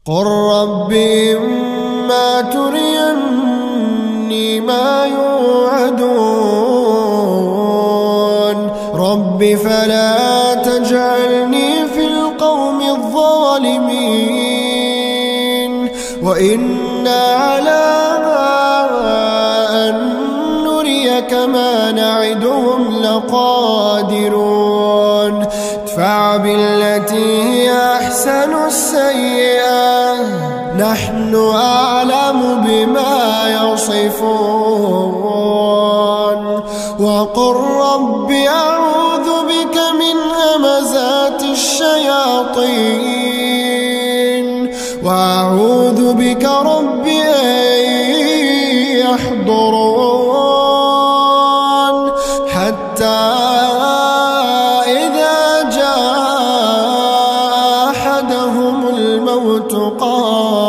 قل رب إما تريني ما يوعدون رب فلا تجعلني في القوم الظالمين وإنا على أن نريك ما نعدهم لقادرون ادفع بالتي هي أحسن السيئة نحن أعلم بما يصفون وقل رب أعوذ بك من همزات الشياطين وأعوذ بك رب أن يحضرون حتى إذا جاء أحدهم الموت قال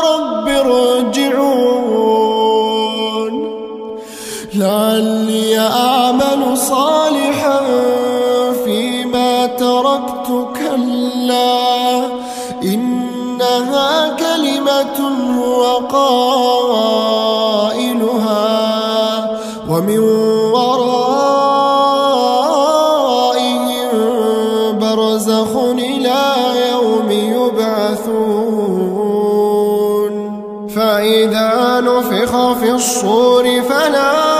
رب ارجعون لعلي أعمل صالحا فيما تركت كلا إنها كلمة هو قائلها ومن ورائهم برزخ إلى يوم يبعثون فإذا نفخ في الصور فلا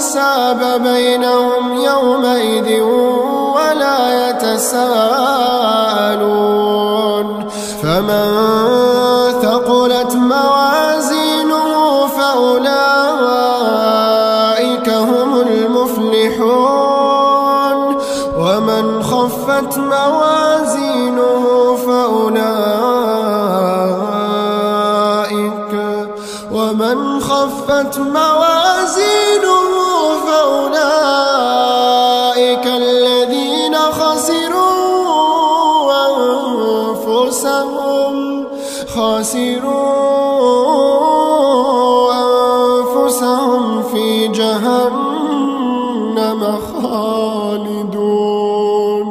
أنساب بينهم يومئذ ولا يتساءلون فمن ثقلت موازينه فأولئك هم المفلحون ومن خفت موازينه فأولئك الذين خسروا أنفسهم في جهنم خالدون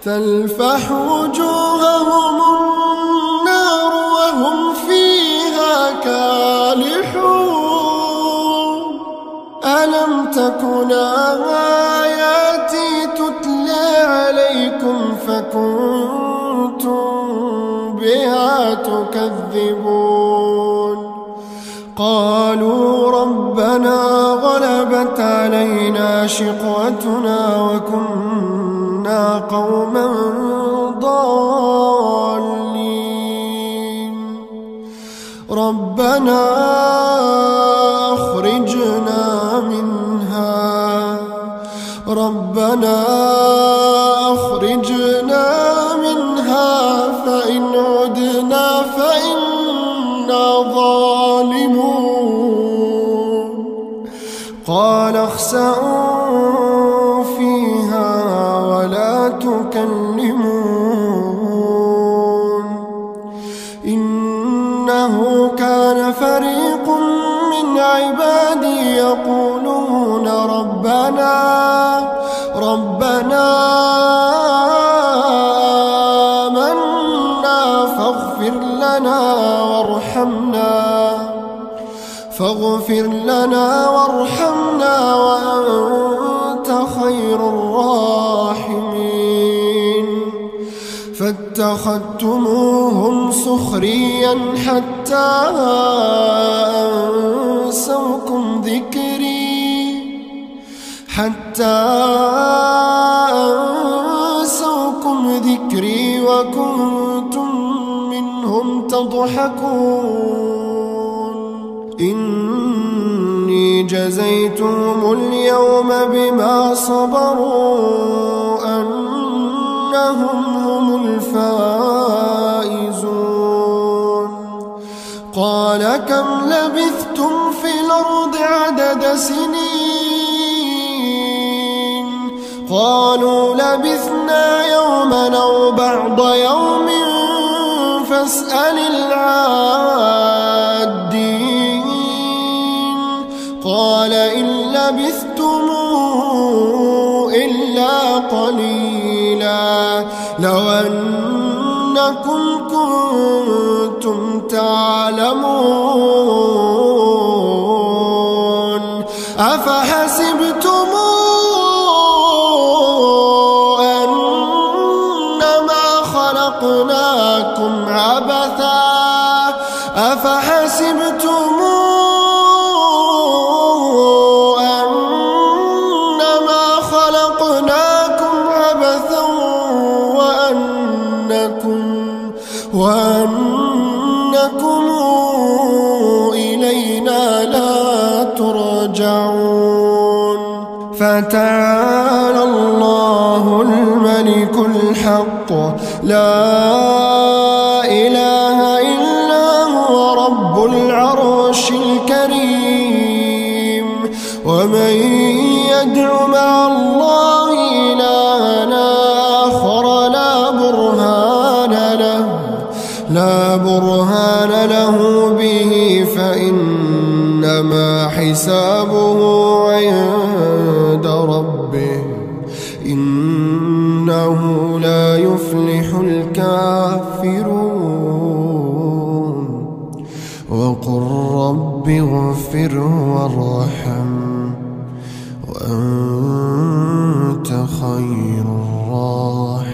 تلفح وجوههم النار وهم فيها كالحون ألم تكن آياتي تتلى عليكم فكنتم بها تكذبون قالوا ربنا غلبت علينا شقوتنا وكنا قوما ضالين ربنا أخرجنا منها فإن عدنا فإنا ظالمون قال اخسئوا فيها ولا تكلمون إنه كان فريق من عبادي يقولون ربنا آمنا فاغفر لنا وارحمنا وأنت خير الراحمين فاتخذتموهم سخريا حتى أنسوكم ذكري وكنتم منهم تضحكون إني جزيتهم اليوم بما صبروا أنهم هم الفائزون قال كم لبثتم في الأرض عدد سنين قالوا لبثنا يوما أو بعض يوم فاسأل العادين قال إن لبثتم إلا قليلا لو أنكم كنتم تعلمون أفحسبتم أنما خلقناكم عبثا أفحسبتم أنما خلقناكم عبثا وأنكم إلينا لا ترجعون فتعالى الله الملك الحق لا إله إلا هو رب العرش الكريم ومن يدع مع الله إلها آخر لا برهان له به فإنما حسابه عند ربه إنه لا يفلح الكافرون وقل رب اغفر وارحم وأنت خير الراحمين